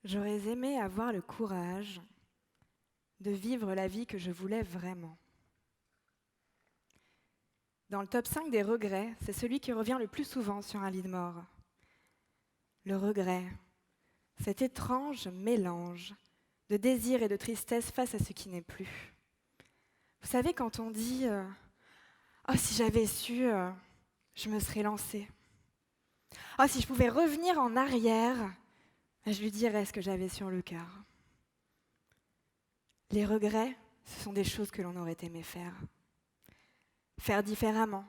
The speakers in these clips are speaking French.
J'aurais aimé avoir le courage de vivre la vie que je voulais vraiment. Dans le top 5 des regrets, c'est celui qui revient le plus souvent sur un lit de mort. Le regret, cet étrange mélange de désir et de tristesse face à ce qui n'est plus. Vous savez, quand on dit « Oh, si j'avais su, je me serais lancée. Oh, si je pouvais revenir en arrière, je lui dirais ce que j'avais sur le cœur. » Les regrets, ce sont des choses que l'on aurait aimé faire. Faire différemment,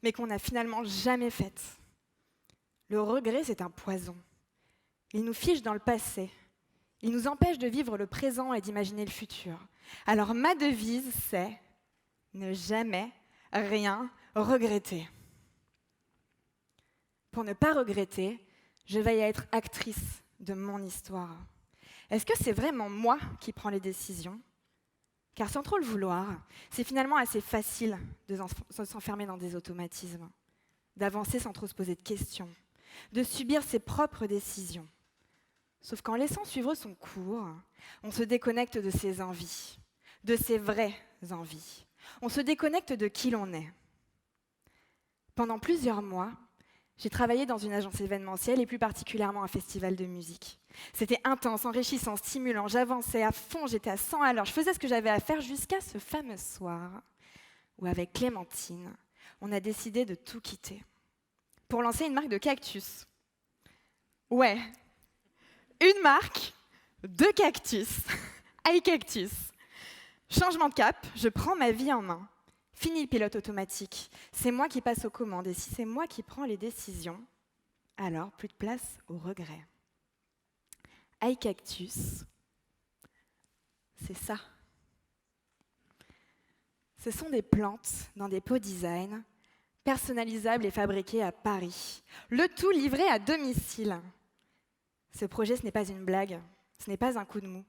mais qu'on n'a finalement jamais faites. Le regret, c'est un poison. Il nous fiche dans le passé. Il nous empêche de vivre le présent et d'imaginer le futur. Alors ma devise, c'est ne jamais rien regretter. Pour ne pas regretter, je vais être actrice de mon histoire. Est-ce que c'est vraiment moi qui prends les décisions ? Car sans trop le vouloir, c'est finalement assez facile de s'enfermer dans des automatismes, d'avancer sans trop se poser de questions, de subir ses propres décisions. Sauf qu'en laissant suivre son cours, on se déconnecte de ses envies, de ses vraies envies. On se déconnecte de qui l'on est. Pendant plusieurs mois, j'ai travaillé dans une agence événementielle et plus particulièrement un festival de musique. C'était intense, enrichissant, stimulant, j'avançais à fond, j'étais à 100 à l'heure. Je faisais ce que j'avais à faire jusqu'à ce fameux soir où, avec Clémentine, on a décidé de tout quitter pour lancer une marque de cactus. Ouais, une marque de cactus, iCactus. Changement de cap, je prends ma vie en main. Fini le pilote automatique, c'est moi qui passe aux commandes et si c'est moi qui prends les décisions, alors plus de place au regret. iCactus, c'est ça. Ce sont des plantes dans des pots design, personnalisables et fabriquées à Paris. Le tout livré à domicile. Ce projet, ce n'est pas une blague, ce n'est pas un coup de mou.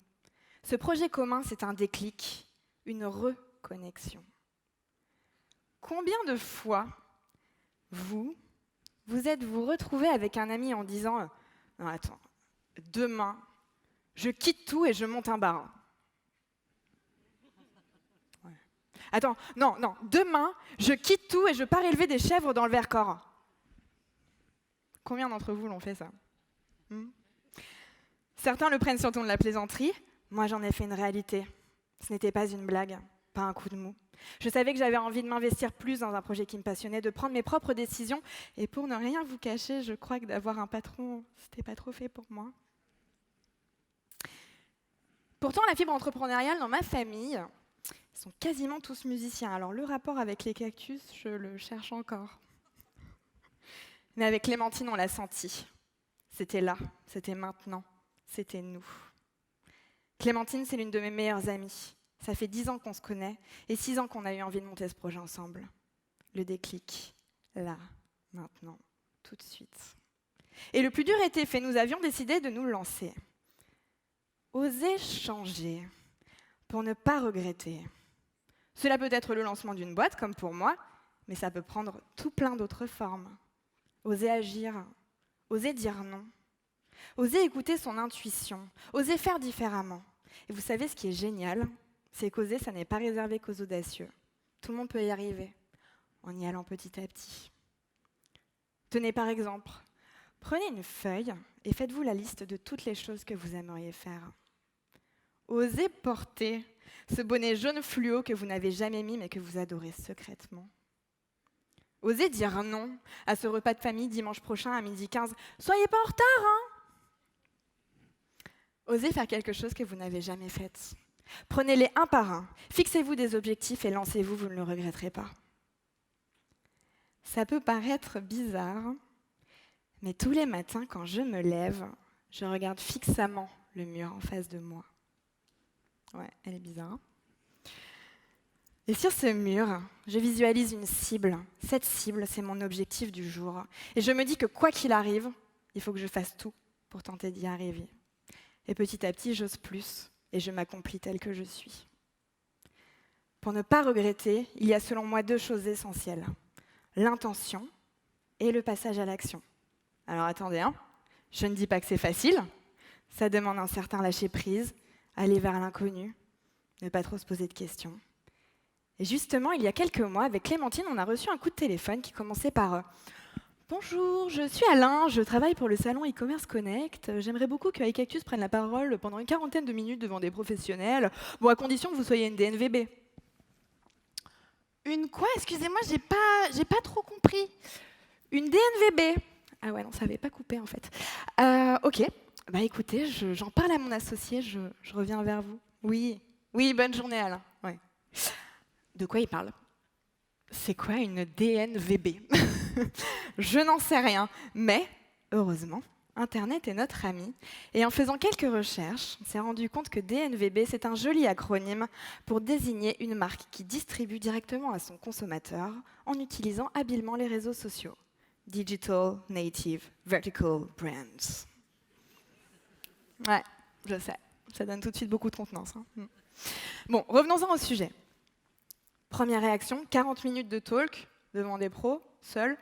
Ce projet commun, c'est un déclic, une reconnexion. Combien de fois vous êtes-vous retrouvé avec un ami en disant « Non, attends, demain, je quitte tout et je monte un bar. » Ouais. Attends, non, demain, je quitte tout et je pars élever des chèvres dans le Vercors. Combien d'entre vous l'ont fait ça ? Certains le prennent sur le ton de la plaisanterie. Moi, j'en ai fait une réalité. Ce n'était pas une blague, pas un coup de mou. Je savais que j'avais envie de m'investir plus dans un projet qui me passionnait, de prendre mes propres décisions. Et pour ne rien vous cacher, je crois que d'avoir un patron, c'était pas trop fait pour moi. Pourtant, la fibre entrepreneuriale dans ma famille, ils sont quasiment tous musiciens. Alors le rapport avec les cactus, je le cherche encore. Mais avec Clémentine, on l'a senti. C'était là, c'était maintenant, c'était nous. Clémentine, c'est l'une de mes meilleures amies. Ça fait 10 ans qu'on se connaît et 6 ans qu'on a eu envie de monter ce projet ensemble. Le déclic, là, maintenant, tout de suite. Et le plus dur était fait, nous avions décidé de nous lancer. Oser changer pour ne pas regretter. Cela peut être le lancement d'une boîte, comme pour moi, mais ça peut prendre tout plein d'autres formes. Oser agir, oser dire non, oser écouter son intuition, oser faire différemment. Et vous savez ce qui est génial ? C'est qu'oser, ça n'est pas réservé qu'aux audacieux. Tout le monde peut y arriver, en y allant petit à petit. Tenez par exemple, prenez une feuille et faites-vous la liste de toutes les choses que vous aimeriez faire. Osez porter ce bonnet jaune fluo que vous n'avez jamais mis mais que vous adorez secrètement. Osez dire non à ce repas de famille dimanche prochain à 12h15. Soyez pas en retard, hein ? Osez faire quelque chose que vous n'avez jamais fait. Prenez-les un par un, fixez-vous des objectifs et lancez-vous, vous ne le regretterez pas. Ça peut paraître bizarre, mais tous les matins, quand je me lève, je regarde fixement le mur en face de moi. Ouais, elle est bizarre. Et sur ce mur, je visualise une cible. Cette cible, c'est mon objectif du jour. Et je me dis que quoi qu'il arrive, il faut que je fasse tout pour tenter d'y arriver. Et petit à petit, j'ose plus. Et je m'accomplis telle que je suis. Pour ne pas regretter, il y a selon moi 2 choses essentielles. L'intention et le passage à l'action. Alors attendez, je ne dis pas que c'est facile. Ça demande un certain lâcher-prise, aller vers l'inconnu, ne pas trop se poser de questions. Et justement, il y a quelques mois, avec Clémentine, on a reçu un coup de téléphone qui commençait par Bonjour, je suis Alain, je travaille pour le salon e-commerce Connect. J'aimerais beaucoup que iCactus prenne la parole pendant une quarantaine de minutes devant des professionnels, bon, à condition que vous soyez une DNVB. Une quoi? Excusez-moi, j'ai pas trop compris. Une DNVB. Ah ouais, non, ça n'avait pas coupé en fait. Ok, bah écoutez, j'en parle à mon associé, je reviens vers vous. Oui, bonne journée Alain. Ouais. De quoi il parle? C'est quoi une DNVB? Je n'en sais rien, mais heureusement, Internet est notre ami. Et en faisant quelques recherches, on s'est rendu compte que DNVB, c'est un joli acronyme pour désigner une marque qui distribue directement à son consommateur en utilisant habilement les réseaux sociaux. Digital Native Vertical Brands. Ouais, je sais, ça donne tout de suite beaucoup de contenance. Hein. Bon, revenons-en au sujet. Première réaction, 40 minutes de talk devant des pros, seul.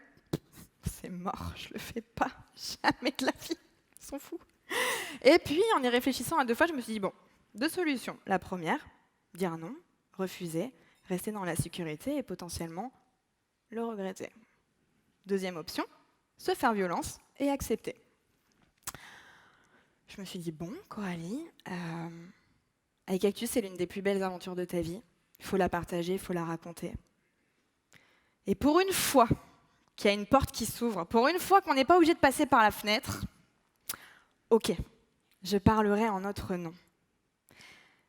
C'est mort, je le fais pas, jamais de la vie, ils sont fous. Et puis, en y réfléchissant à deux fois, je me suis dit, bon, deux solutions. La première, dire non, refuser, rester dans la sécurité et potentiellement le regretter. Deuxième option, se faire violence et accepter. Je me suis dit, bon, Coralie, iCactus, c'est l'une des plus belles aventures de ta vie. Il faut la partager, il faut la raconter. Et pour une fois qu'il y a une porte qui s'ouvre, pour une fois qu'on n'est pas obligé de passer par la fenêtre, ok, je parlerai en notre nom.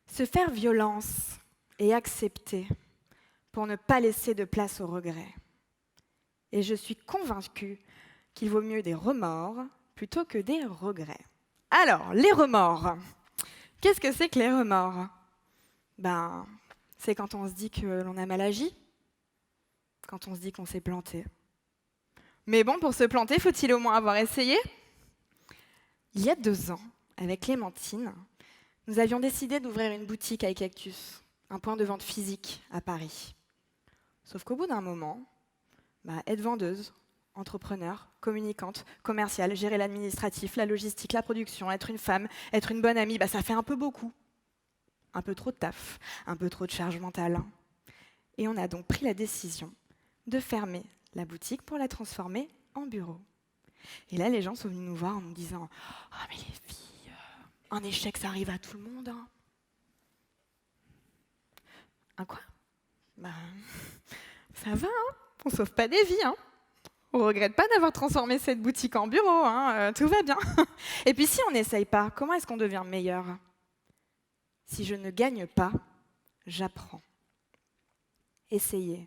Se faire violence et accepter pour ne pas laisser de place au regret. Et je suis convaincue qu'il vaut mieux des remords plutôt que des regrets. Alors, les remords. Qu'est-ce que c'est que les remords? C'est quand on se dit que l'on a mal agi, quand on se dit qu'on s'est planté. Mais bon, pour se planter, faut-il au moins avoir essayé? Il y a 2 ans, avec Clémentine, nous avions décidé d'ouvrir une boutique à iCactus, un point de vente physique à Paris. Sauf qu'au bout d'un moment, être vendeuse, entrepreneur, communicante, commerciale, gérer l'administratif, la logistique, la production, être une femme, être une bonne amie, ça fait un peu beaucoup. Un peu trop de taf, un peu trop de charge mentale. Et on a donc pris la décision de fermer la boutique pour la transformer en bureau. Et là, les gens sont venus nous voir en nous disant « Ah, mais les filles, un échec, ça arrive à tout le monde. Hein. » Un quoi? Ça va, hein, on sauve pas des vies. Hein. On regrette pas d'avoir transformé cette boutique en bureau, hein, tout va bien. Et puis si on n'essaye pas, comment est-ce qu'on devient meilleur? Si je ne gagne pas, j'apprends. Essayer,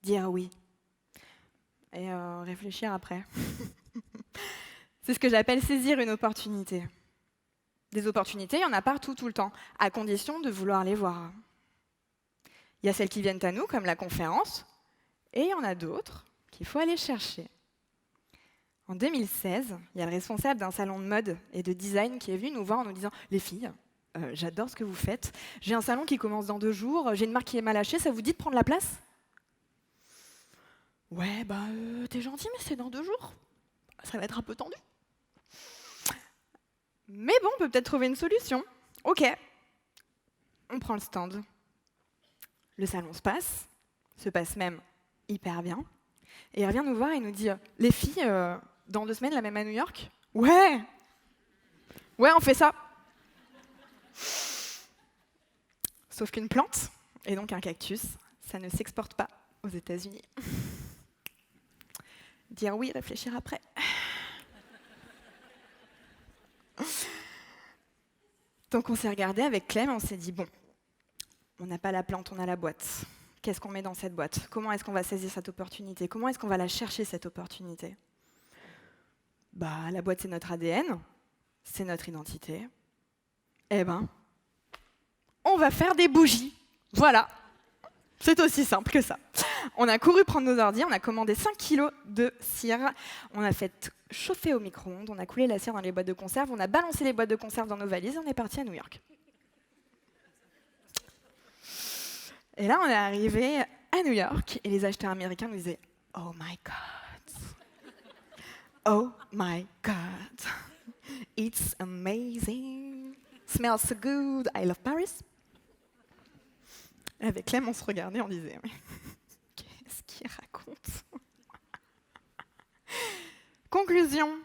dire oui et réfléchir après. C'est ce que j'appelle saisir une opportunité. Des opportunités, il y en a partout, tout le temps, à condition de vouloir les voir. Il y a celles qui viennent à nous, comme la conférence, et il y en a d'autres qu'il faut aller chercher. En 2016, il y a le responsable d'un salon de mode et de design qui est venu nous voir en nous disant « Les filles, j'adore ce que vous faites. J'ai un salon qui commence dans 2 jours, j'ai une marque qui est mal hachée, ça vous dit de prendre la place ?» Ouais, t'es gentil, mais c'est dans 2 jours. Ça va être un peu tendu. Mais bon, on peut peut-être trouver une solution. Ok, on prend le stand. Le salon se passe même hyper bien. Et il revient nous voir et nous dit « Les filles, dans 2 semaines, la même à New York ?» Ouais, on fait ça. Sauf qu'une plante, et donc un cactus, ça ne s'exporte pas aux États-Unis. Dire oui, réfléchir après. Donc on s'est regardé avec Clem et on s'est dit, bon, on n'a pas la plante, on a la boîte. Qu'est-ce qu'on met dans cette boîte? Comment est-ce qu'on va saisir cette opportunité? Comment est-ce qu'on va la chercher, cette opportunité? La boîte, c'est notre ADN, c'est notre identité. On va faire des bougies. Voilà. C'est aussi simple que ça. On a couru prendre nos ordi, on a commandé 5 kilos de cire, on a fait chauffer au micro-ondes, on a coulé la cire dans les boîtes de conserve, on a balancé les boîtes de conserve dans nos valises et on est parti à New York. Et là, on est arrivé à New York et les acheteurs américains nous disaient « Oh my God ! Oh my God !» It's amazing. Smells so good. I love Paris. Avec Clem, on se regardait, on disait, mais qu'est-ce qu'il raconte? Conclusion.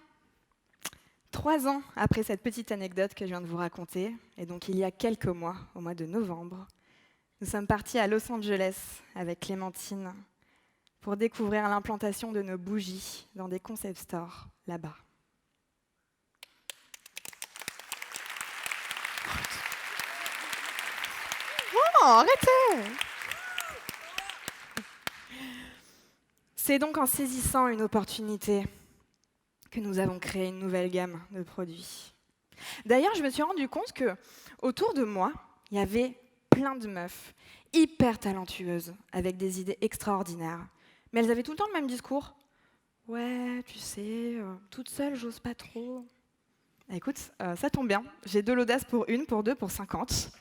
3 ans après cette petite anecdote que je viens de vous raconter, et donc il y a quelques mois, au mois de novembre, nous sommes partis à Los Angeles avec Clémentine pour découvrir l'implantation de nos bougies dans des concept stores là-bas. Oh, arrêtez! C'est donc en saisissant une opportunité que nous avons créé une nouvelle gamme de produits. D'ailleurs, je me suis rendu compte que autour de moi, il y avait plein de meufs hyper talentueuses avec des idées extraordinaires. Mais elles avaient tout le temps le même discours. Ouais, tu sais, toute seule, j'ose pas trop. Écoute, ça tombe bien. J'ai de l'audace pour 1, pour 2, pour 50.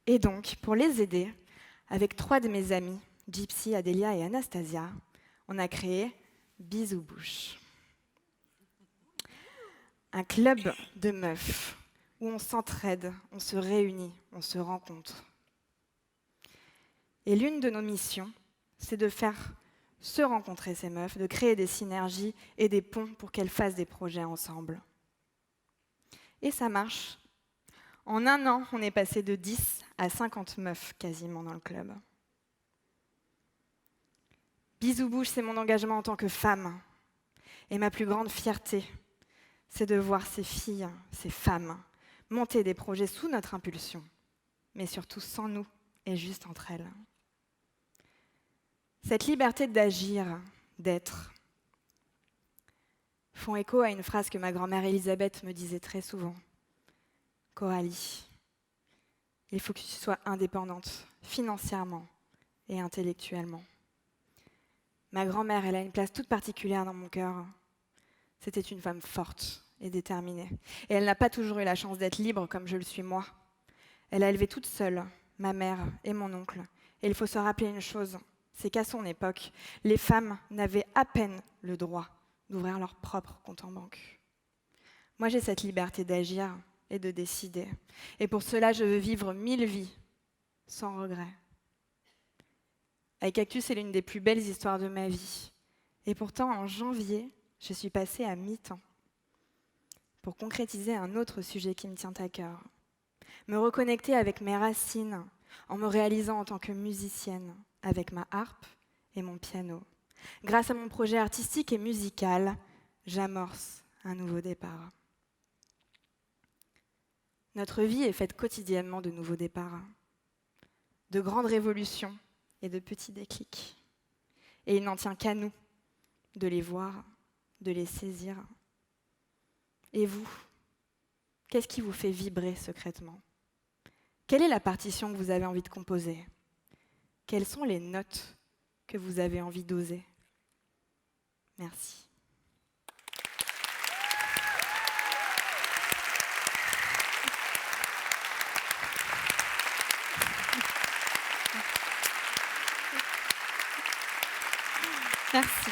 Et donc, pour les aider, avec 3 de mes amies, Gypsy, Adélia et Anastasia, on a créé Bisous Bouche. Un club de meufs où on s'entraide, on se réunit, on se rencontre. Et l'une de nos missions, c'est de faire se rencontrer ces meufs, de créer des synergies et des ponts pour qu'elles fassent des projets ensemble. Et ça marche. En 1 an, on est passé de 10 à 50 meufs quasiment dans le club. Bisous Bouche, c'est mon engagement en tant que femme. Et ma plus grande fierté, c'est de voir ces filles, ces femmes, monter des projets sous notre impulsion, mais surtout sans nous et juste entre elles. Cette liberté d'agir, d'être, font écho à une phrase que ma grand-mère Elisabeth me disait très souvent. Coralie, il faut que tu sois indépendante, financièrement et intellectuellement. Ma grand-mère, elle a une place toute particulière dans mon cœur. C'était une femme forte et déterminée. Et elle n'a pas toujours eu la chance d'être libre comme je le suis moi. Elle a élevé toute seule ma mère et mon oncle. Et il faut se rappeler une chose, c'est qu'à son époque, les femmes n'avaient à peine le droit d'ouvrir leur propre compte en banque. Moi, j'ai cette liberté d'agir et de décider. Et pour cela, je veux vivre 1000 vies, sans regret. Avec Cactus, c'est l'une des plus belles histoires de ma vie. Et pourtant, en janvier, je suis passée à mi-temps pour concrétiser un autre sujet qui me tient à cœur. Me reconnecter avec mes racines en me réalisant en tant que musicienne avec ma harpe et mon piano. Grâce à mon projet artistique et musical, j'amorce un nouveau départ. Notre vie est faite quotidiennement de nouveaux départs, de grandes révolutions et de petits déclics. Et il n'en tient qu'à nous de les voir, de les saisir. Et vous, qu'est-ce qui vous fait vibrer secrètement? Quelle est la partition que vous avez envie de composer? Quelles sont les notes que vous avez envie d'oser? Merci. Merci.